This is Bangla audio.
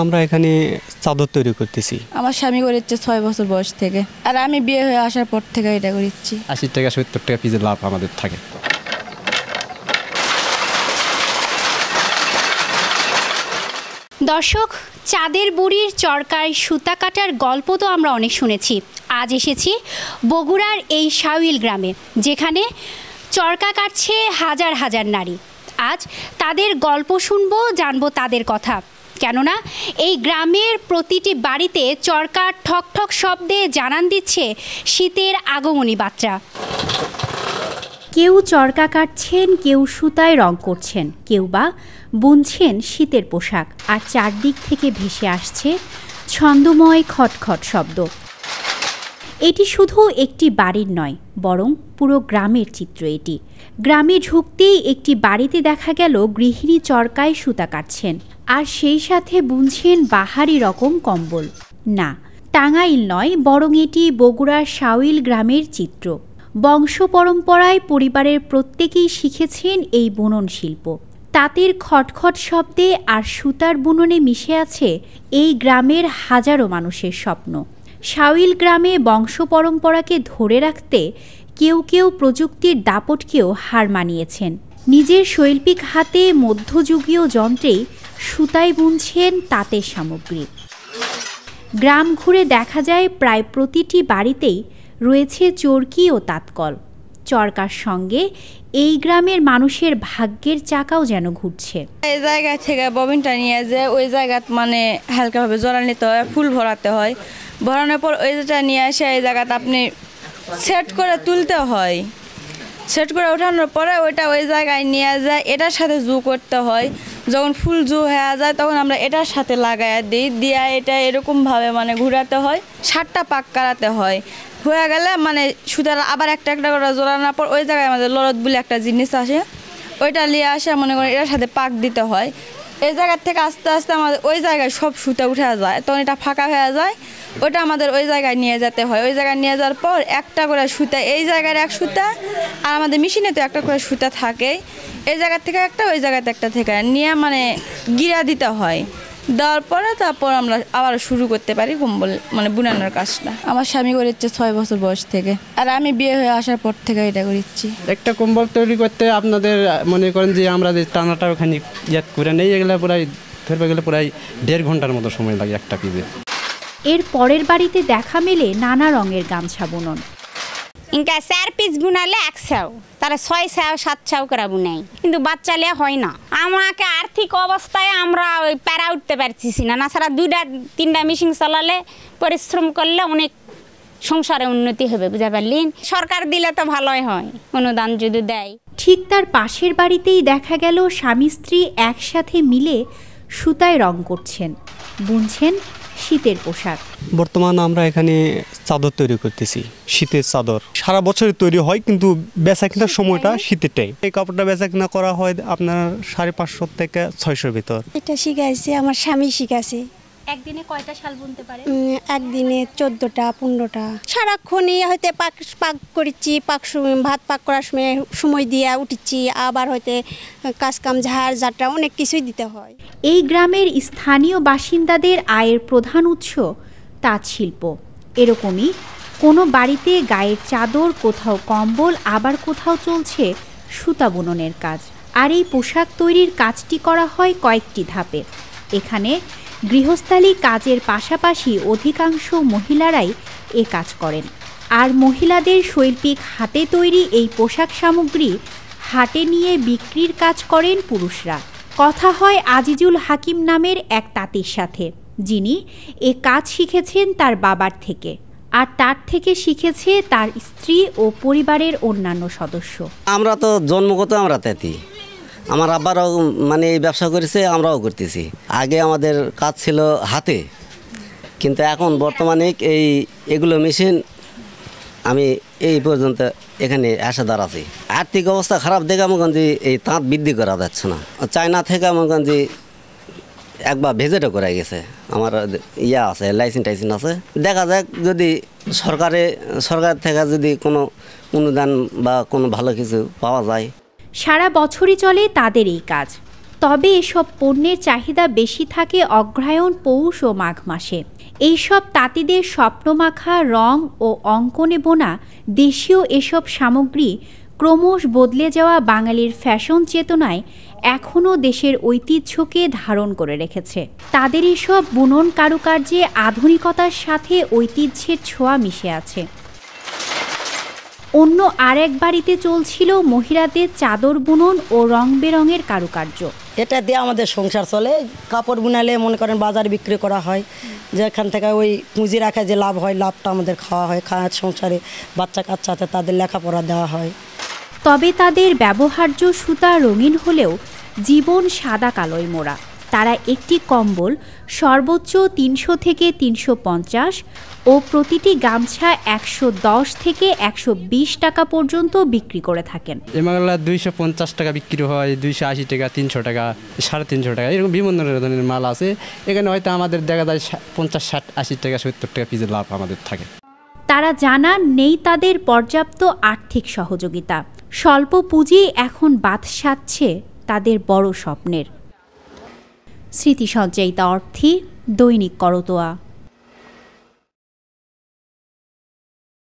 আমরা এখানে চাদর তৈরি করতেছি। আমার স্বামী করেছে 6 বছর বয়স থেকে, আর আমি বিয়ে হয়ে আসার পর থেকে এটা করেছি। 80 টাকা 70 টাকা পিসের লাভ আমাদের থাকে। দর্শক, চাঁদের বুড়ির চরকায় সুতা কাটার গল্প তো আমরা অনেক শুনেছি। আজ এসেছি বগুড়ার এই শাওইল গ্রামে, যেখানে চরকা কাটছে হাজার হাজার নারী। আজ তাদের গল্প শুনবো, জানবো তাদের কথা। কেননা এই গ্রামের প্রতিটি বাড়িতে চরকার ঠক ঠক শব্দে জানান দিচ্ছে শীতের আগমনী বার্তা। কেউ চরকা কাটছেন, কেউ সুতায় রং করছেন, কেউ বা বুনছেন শীতের পোশাক। আর চারদিক থেকে ভেসে আসছে ছন্দময় খটখট শব্দ। এটি শুধু একটি বাড়ির নয়, বরং পুরো গ্রামের চিত্র এটি। গ্রামে ঢুকতেই একটি বাড়িতে দেখা গেল গৃহিণী চরকায় সুতা কাটছেন, আর সেই সাথে বুনছেন বাহারি রকম কম্বল। না, টাঙ্গাইল নয়, বরং এটি বগুড়ার শাওইল গ্রামের চিত্র। বংশ পরম্পরায় পরিবারের প্রত্যেকেই শিখেছেন এই বুনন শিল্প। তাঁতের খটখট শব্দে আর সুতার বুননে মিশে আছে এই গ্রামের হাজারো মানুষের স্বপ্ন। শাওইল গ্রামে বংশ পরম্পরাকে ধরে রাখতে কেউ কেউ প্রযুক্তির দাপটকেও হার মানিয়েছেন। নিজের শৈল্পিক হাতে মধ্যযুগীয় যন্ত্রেই সুতায় বুনছেন তাঁতের সামগ্রী। গ্রাম ঘুরে দেখা যায় প্রায় প্রতিটি বাড়িতেই রয়েছে চরকি ও তাঁতকল। চরকার সঙ্গে এই গ্রামের মানুষের ভাগ্যের চাকাও যেন ঘুরছে। এই জায়গা থেকে ববিনটা নিয়ে যে ওই জায়গা মানে হালকাভাবে জড়া নিতে হয়, ফুল ভরাতে হয়। ভরানোর পর ওই যেটা নিয়ে এসে এই জায়গাতে আপনি সেট করে তুলতে হয়। সেট করে ওঠানোর পরে ওইটা ওই জায়গায় নিয়ে যায়, এটার সাথে জু করতে হয়। যখন ফুল জু হয়ে যায় তখন আমরা এটার সাথে লাগাইয়া দিই, দিয়া এটা এরকমভাবে মানে ঘুরাতে হয়, 7টা পাক করাতে হয়। হয়ে গেলে মানে সুতার আবার একটা একটা করে জোড়ানোর পর ওই জায়গায় আমাদের লরদ বলে একটা জিনিস আসে, ওইটা নিয়ে আসে মনে করেন এটার সাথে পাক দিতে হয়। এই জায়গার থেকে আস্তে আস্তে আমাদের ওই জায়গায় সব সুতা উঠে যায়, তখন এটা ফাঁকা হয়ে যায়। ওইটা আমাদের ওই জায়গায় নিয়ে যেতে হয়। ওই জায়গায় নিয়ে যাওয়ার পর একটা করে সুতা, এই জায়গার এক সুতা, আর আমাদের মেশিনে তো একটা করে সুতা থাকে, এই জায়গার থেকে একটা, ওই জায়গাতে একটা থেকে নিয়ে মানে গিরা দিতে হয়। দেওয়ার পরে তারপর আমরা আবার শুরু করতে পারি কম্বল মানে বুনানোর কাজটা। আমার স্বামী করেছে 6 বছর বয়স থেকে, আর আমি বিয়ে হয়ে আসার পর থেকে এটা করেছি। একটা কম্বল তৈরি করতে আপনাদের মনে করেন যে আমরা যে টানাটা ওখানে ইয়াদ করে নেই, এগুলো প্রায় ধরবে গেলে প্রায় 1.5 ঘন্টার মতো সময় লাগে একটা পিসে। এর পরের বাড়িতে দেখা মেলে নানা রঙের গামছা বুনন। ইনকা 4 পিস বুনালে 100, তারা 600 700 করে বুনাই, কিন্তু বাচ্চা লিয়া হয় না। আমাকে আর্থিক অবস্থায় আমরা ওই প্যারা উঠতে পারছি না। না ছাড়া 2টা 3টা মেশিন চালালে, পরিশ্রম করলে অনেক সংসারে উন্নতি হবে, বুঝা পারলেন। সরকার দিলে তো ভালোই হয়, অনুদান যদি দেয়। ঠিক তার পাশের বাড়িতেই দেখা গেল স্বামী স্ত্রী একসাথে মিলে সুতায় রং করছেন, বুনছেন শীতের পোশাক। বর্তমানে আমরা এখানে চাদর তৈরি করতেছি, শীতের চাদর। সারা বছরই তৈরি হয়, কিন্তু বেচা কেনার সময়টা শীতেরটাই। এই কাপড়টা বেচা কেনা করা হয় আপনার 550 থেকে 600 ভিতর। এটা শিখাইছে আমার স্বামী, শিখাছে। একদিনে কয়টা শাল বুনতে পারে? একদিনে 14টা 15টা। সারাক্ষণই হয়তো পাক করেছি, ভাত পাক করার সময় দিয়ে উঠেছি, আবার হয়তো কাজকাম ঝাড় ঝাঁটা অনেক কিছুই দিতে হয়। এই গ্রামের স্থানীয় বাসিন্দাদের আয়ের প্রধান উৎস তাঁত শিল্প। এরকমই কোনো বাড়িতে গায়ের চাদর, কোথাও কম্বল, আবার কোথাও চলছে সুতা বুননের কাজ। আর এই পোশাক তৈরির কাজটি করা হয় কয়েকটি ধাপে। এখানে গৃহস্থালী কাজের পাশাপাশি অধিকাংশ মহিলারাই এ কাজ করেন। আর মহিলাদের শৈল্পিক হাতে তৈরি এই পোশাক সামগ্রী হাটে নিয়ে বিক্রির কাজ করেন পুরুষরা। কথা হয় আজিজুল হাকিম নামের এক তাঁতির সাথে, যিনি এ কাজ শিখেছেন তার বাবার থেকে, আর তার থেকে শিখেছে তার স্ত্রী ও পরিবারের অন্যান্য সদস্য। আমরা তো জন্মগত আমরা তাঁতি, আমার আব্বারাও মানে এই ব্যবসা করেছে, আমরাও করতেছি। আগে আমাদের কাজ ছিল হাতে, কিন্তু এখন বর্তমানে এগুলো মেশিন আমি এই পর্যন্ত এখানে এসে দাঁড়াচ্ছি। আর্থিক অবস্থা খারাপ দেখে আমগঞ্জি এই তাঁত বৃদ্ধি করা যাচ্ছে না। চায়না থেকে আমগঞ্জি একবার ভেজেটও করা গেছে, আমার আছে লাইসেন্স টাইসেন্স আছে। দেখা যাক যদি সরকার থেকে যদি কোনো অনুদান বা কোনো ভালো কিছু পাওয়া যায়। সারা বছরই চলে তাদের এই কাজ। তবে এসব পণ্যের চাহিদা বেশি থাকে অগ্রহায়ণ, পৌষ ও মাঘ মাসে। এইসব তাঁতিদের স্বপ্নমাখা রং ও অঙ্কনে বোনা দেশীয় এসব সামগ্রী ক্রমশ বদলে যাওয়া বাঙালির ফ্যাশন চেতনায় এখনও দেশের ঐতিহ্যকে ধারণ করে রেখেছে। তাদের এসব বুনন কারুকার্যে আধুনিকতার সাথে ঐতিহ্যের ছোঁয়া মিশে আছে। অন্য আরেক বাড়িতে চলছিল মহিলাদের চাদর বুনন ও রং বেরঙের কারুকার্য। এটা দিয়ে আমাদের সংসার চলে। কাপড় বুনালে মনে করেন বাজারে বিক্রি করা হয়, যেখান থেকে ওই পুঁজি রাখা যে লাভ হয়, লাভটা আমাদের খাওয়া হয়, খাওয়ার সংসারে বাচ্চা কাচ্চা আছে তাদের লেখাপড়া দেওয়া হয়। তবে তাদের ব্যবহার্য সুতা রঙিন হলেও জীবন সাদা কালোয় মোড়া। তারা একটি কম্বল সর্বোচ্চ 300 থেকে 350 ও প্রতিটি গামছা 110 থেকে 120 টাকা পর্যন্ত বিক্রি করে থাকেন। এমাগুলা 250 টাকা বিক্রি হয়, 280 টাকা, 300 টাকা, 350 টাকা, এরকম বিভিন্ন ধরনের মাল আছে। এখানে হয়তো আমাদের দেখা যায় 50, 60, 80 টাকা, 70 টাকা পিসের লাভ আমাদের থাকে। তারা জানান নেই তাদের পর্যাপ্ত আর্থিক সহযোগিতা। স্বল্প পুঁজি এখন বাদ সাধছে তাদের বড় স্বপ্নের। স্মৃতি সঞ্চয়িতা অর্থী, দৈনিক করতোয়া।